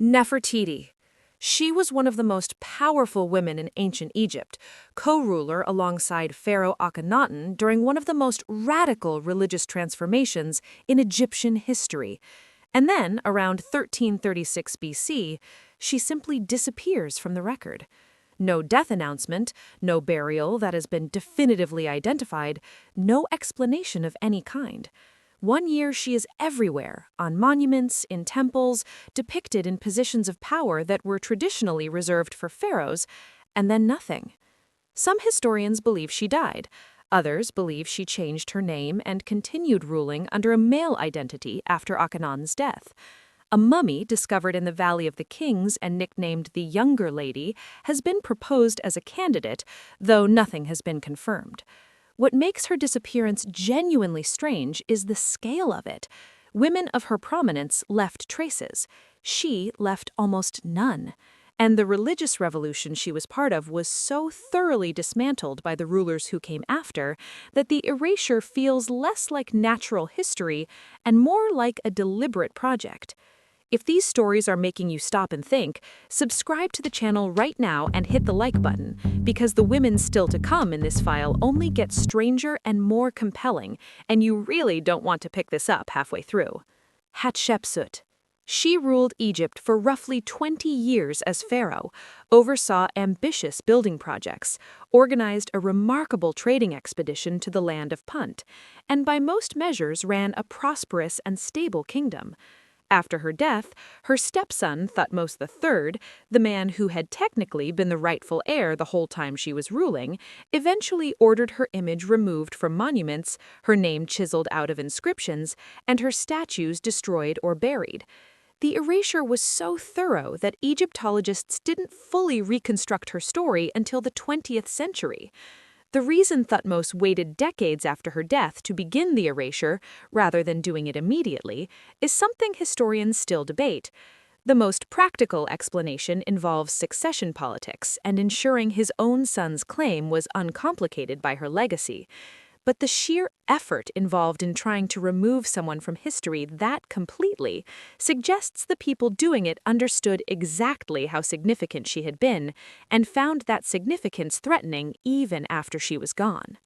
Nefertiti. She was one of the most powerful women in ancient Egypt, co-ruler alongside Pharaoh Akhenaten during one of the most radical religious transformations in Egyptian history. And then, around 1336 BC, she simply disappears from the record. No death announcement, no burial that has been definitively identified, no explanation of any kind. One year she is everywhere, on monuments, in temples, depicted in positions of power that were traditionally reserved for pharaohs, and then nothing. Some historians believe she died. Others believe she changed her name and continued ruling under a male identity after Akhenaten's death. A mummy discovered in the Valley of the Kings and nicknamed the Younger Lady has been proposed as a candidate, though nothing has been confirmed. What makes her disappearance genuinely strange is the scale of it. Women of her prominence left traces. She left almost none. And the religious revolution she was part of was so thoroughly dismantled by the rulers who came after that the erasure feels less like natural history and more like a deliberate project. If these stories are making you stop and think, subscribe to the channel right now and hit the like button, because the women still to come in this file only get stranger and more compelling, and you really don't want to pick this up halfway through. Hatshepsut. She ruled Egypt for roughly 20 years as pharaoh, oversaw ambitious building projects, organized a remarkable trading expedition to the land of Punt, and by most measures ran a prosperous and stable kingdom. After her death, her stepson, Thutmose III, the man who had technically been the rightful heir the whole time she was ruling, eventually ordered her image removed from monuments, her name chiseled out of inscriptions, and her statues destroyed or buried. The erasure was so thorough that Egyptologists didn't fully reconstruct her story until the 20th century. The reason Thutmose waited decades after her death to begin the erasure, rather than doing it immediately, is something historians still debate. The most practical explanation involves succession politics and ensuring his own son's claim was uncomplicated by her legacy. But the sheer effort involved in trying to remove someone from history that completely suggests the people doing it understood exactly how significant she had been and found that significance threatening even after she was gone.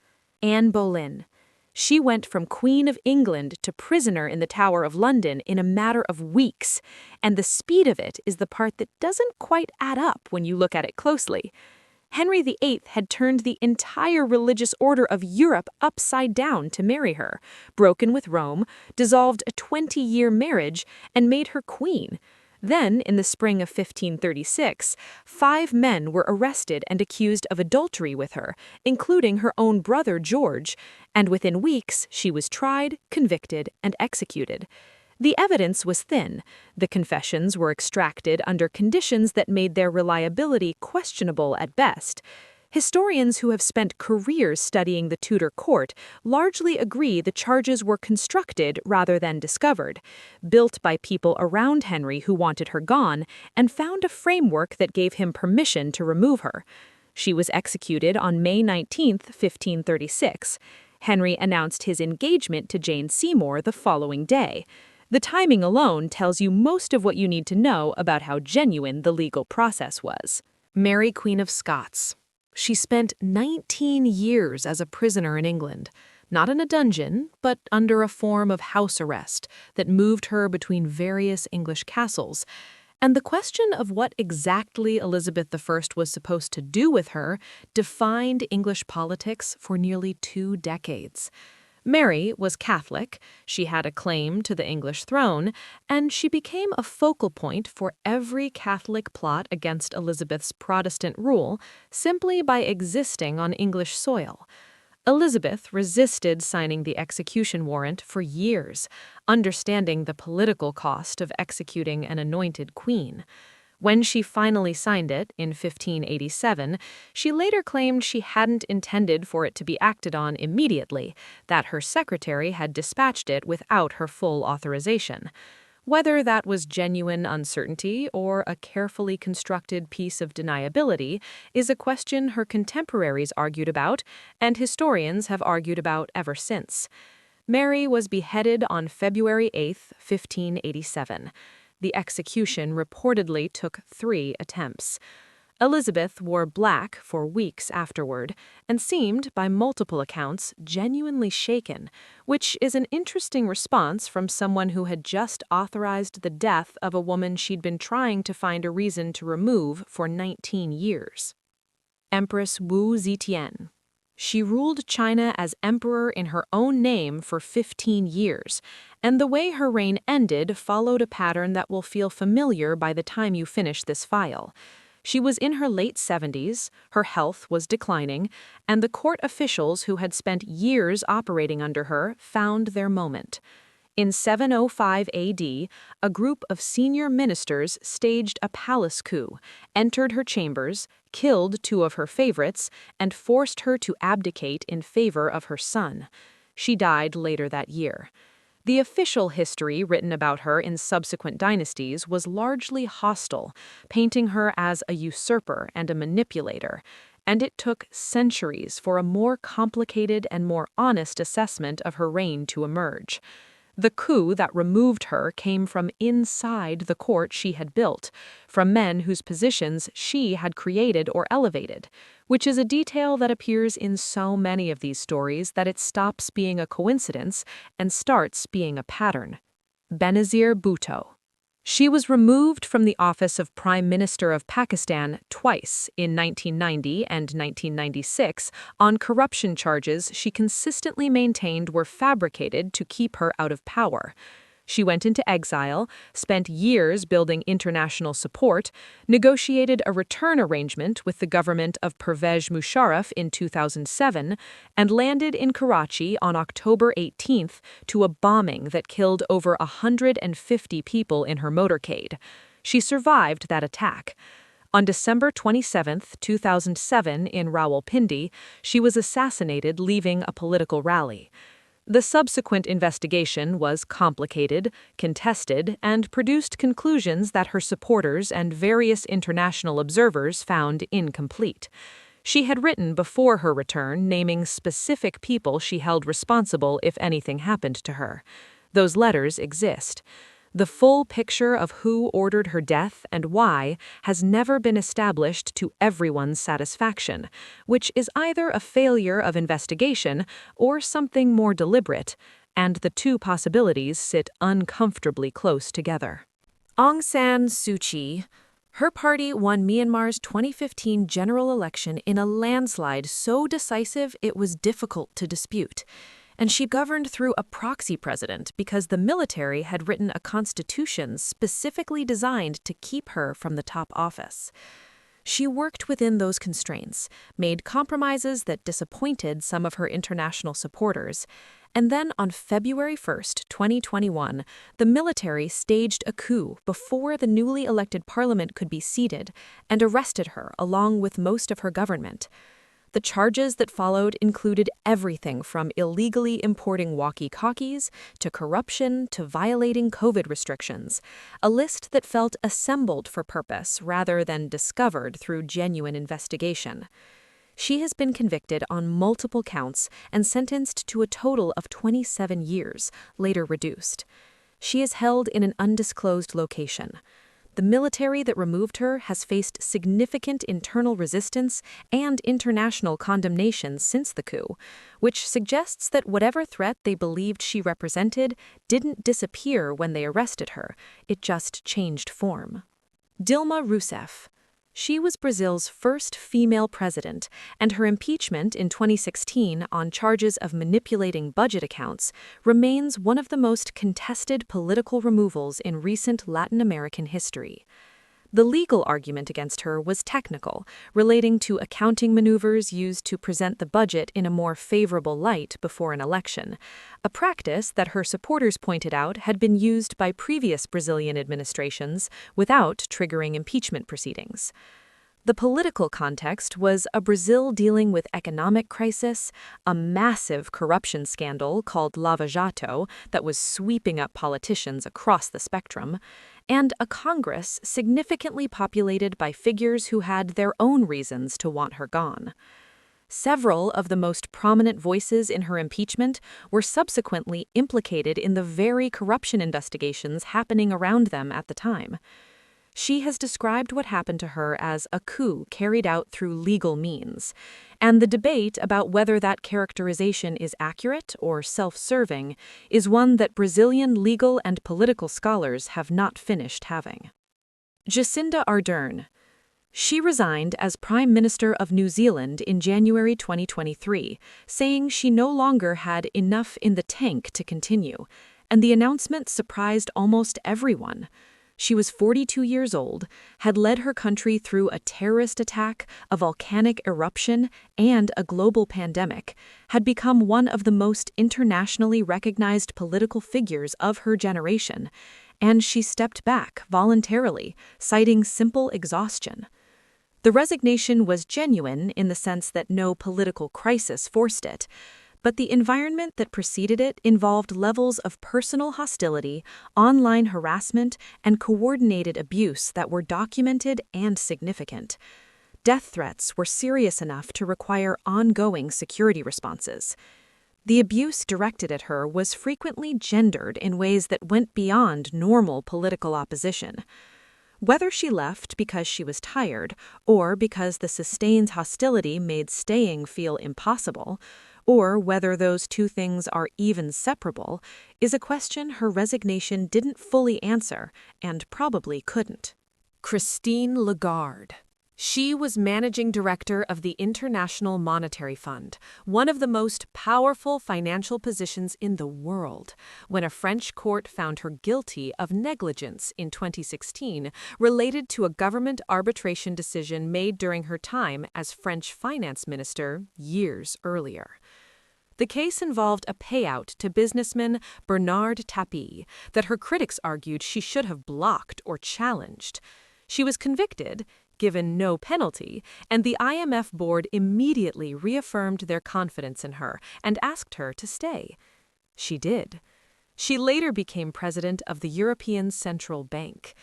Anne Boleyn. She went from Queen of England to prisoner in the Tower of London in a matter of weeks, and the speed of it is the part that doesn't quite add up when you look at it closely. Henry VIII had turned the entire religious order of Europe upside down to marry her, broken with Rome, dissolved a 20-year marriage, and made her queen. Then, in the spring of 1536, 5 men were arrested and accused of adultery with her, including her own brother George, and within weeks she was tried, convicted, and executed. The evidence was thin. The confessions were extracted under conditions that made their reliability questionable at best. Historians who have spent careers studying the Tudor court largely agree the charges were constructed rather than discovered, built by people around Henry who wanted her gone, and found a framework that gave him permission to remove her. She was executed on May 19, 1536. Henry announced his engagement to Jane Seymour the following day. The timing alone tells you most of what you need to know about how genuine the legal process was. Mary, Queen of Scots. She spent 19 years as a prisoner in England, not in a dungeon, but under a form of house arrest that moved her between various English castles. And the question of what exactly Elizabeth I was supposed to do with her defined English politics for nearly 2 decades. Mary was Catholic, she had a claim to the English throne, and she became a focal point for every Catholic plot against Elizabeth's Protestant rule simply by existing on English soil. Elizabeth resisted signing the execution warrant for years, understanding the political cost of executing an anointed queen. When she finally signed it in 1587, she later claimed she hadn't intended for it to be acted on immediately, that her secretary had dispatched it without her full authorization. Whether that was genuine uncertainty or a carefully constructed piece of deniability is a question her contemporaries argued about, and historians have argued about ever since. Mary was beheaded on February 8, 1587. The execution reportedly took 3 attempts. Elizabeth wore black for weeks afterward and seemed, by multiple accounts, genuinely shaken, which is an interesting response from someone who had just authorized the death of a woman she'd been trying to find a reason to remove for 19 years. Empress Wu Zetian. She ruled China as emperor in her own name for 15 years, and the way her reign ended followed a pattern that will feel familiar by the time you finish this file. She was in her late 70s, her health was declining, and the court officials who had spent years operating under her found their moment. In 705 AD, a group of senior ministers staged a palace coup, entered her chambers, killed 2 of her favorites, and forced her to abdicate in favor of her son. She died later that year. The official history written about her in subsequent dynasties was largely hostile, painting her as a usurper and a manipulator, and it took centuries for a more complicated and more honest assessment of her reign to emerge. The coup that removed her came from inside the court she had built, from men whose positions she had created or elevated, which is a detail that appears in so many of these stories that it stops being a coincidence and starts being a pattern. Benazir Bhutto. She was removed from the office of Prime Minister of Pakistan twice, in 1990 and 1996, on corruption charges she consistently maintained were fabricated to keep her out of power. She went into exile, spent years building international support, negotiated a return arrangement with the government of Pervez Musharraf in 2007, and landed in Karachi on October 18th to a bombing that killed over 150 people in her motorcade. She survived that attack. On December 27, 2007, in Rawalpindi, she was assassinated leaving a political rally. The subsequent investigation was complicated, contested, and produced conclusions that her supporters and various international observers found incomplete. She had written before her return naming specific people she held responsible if anything happened to her. Those letters exist. The full picture of who ordered her death and why has never been established to everyone's satisfaction, which is either a failure of investigation or something more deliberate, and the 2 possibilities sit uncomfortably close together. Aung San Suu Kyi. Her party won Myanmar's 2015 general election in a landslide so decisive it was difficult to dispute. And she governed through a proxy president because the military had written a constitution specifically designed to keep her from the top office. She worked within those constraints, made compromises that disappointed some of her international supporters, and then on February 1st, 2021, the military staged a coup before the newly elected parliament could be seated and arrested her along with most of her government. The charges that followed included everything from illegally importing walkie-talkies to corruption to violating COVID restrictions, a list that felt assembled for purpose rather than discovered through genuine investigation. She has been convicted on multiple counts and sentenced to a total of 27 years, later reduced. She is held in an undisclosed location. The military that removed her has faced significant internal resistance and international condemnation since the coup, which suggests that whatever threat they believed she represented didn't disappear when they arrested her, it just changed form. Dilma Rousseff. She was Brazil's first female president, and her impeachment in 2016 on charges of manipulating budget accounts remains one of the most contested political removals in recent Latin American history. The legal argument against her was technical, relating to accounting maneuvers used to present the budget in a more favorable light before an election, a practice that her supporters pointed out had been used by previous Brazilian administrations without triggering impeachment proceedings. The political context was a Brazil dealing with economic crisis, a massive corruption scandal called Lava Jato that was sweeping up politicians across the spectrum, and a Congress significantly populated by figures who had their own reasons to want her gone. Several of the most prominent voices in her impeachment were subsequently implicated in the very corruption investigations happening around them at the time. She has described what happened to her as a coup carried out through legal means, and the debate about whether that characterization is accurate or self-serving is one that Brazilian legal and political scholars have not finished having. Jacinda Ardern. She resigned as Prime Minister of New Zealand in January 2023, saying she no longer had enough in the tank to continue, and the announcement surprised almost everyone. She was 42 years old, had led her country through a terrorist attack, a volcanic eruption, and a global pandemic, had become one of the most internationally recognized political figures of her generation, and she stepped back voluntarily, citing simple exhaustion. The resignation was genuine in the sense that no political crisis forced it, but the environment that preceded it involved levels of personal hostility, online harassment, and coordinated abuse that were documented and significant. Death threats were serious enough to require ongoing security responses. The abuse directed at her was frequently gendered in ways that went beyond normal political opposition. Whether she left because she was tired or because the sustained hostility made staying feel impossible, or whether those two things are even separable, is a question her resignation didn't fully answer and probably couldn't. Christine Lagarde. She was managing director of the International Monetary Fund, one of the most powerful financial positions in the world, when a French court found her guilty of negligence in 2016 related to a government arbitration decision made during her time as French finance minister years earlier. The case involved a payout to businessman Bernard Tapie that her critics argued she should have blocked or challenged. She was convicted, given no penalty, and the IMF board immediately reaffirmed their confidence in her and asked her to stay. She did. She later became president of the European Central Bank.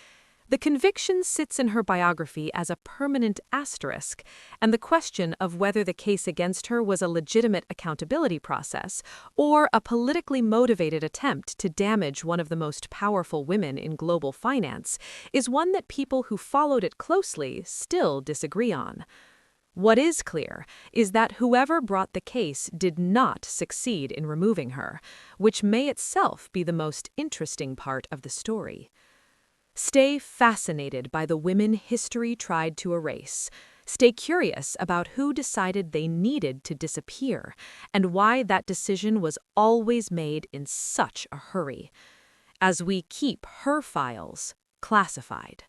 The conviction sits in her biography as a permanent asterisk, and the question of whether the case against her was a legitimate accountability process or a politically motivated attempt to damage one of the most powerful women in global finance is one that people who followed it closely still disagree on. What is clear is that whoever brought the case did not succeed in removing her, which may itself be the most interesting part of the story. Stay fascinated by the women history tried to erase. Stay curious about who decided they needed to disappear and why that decision was always made in such a hurry. As we keep her files classified.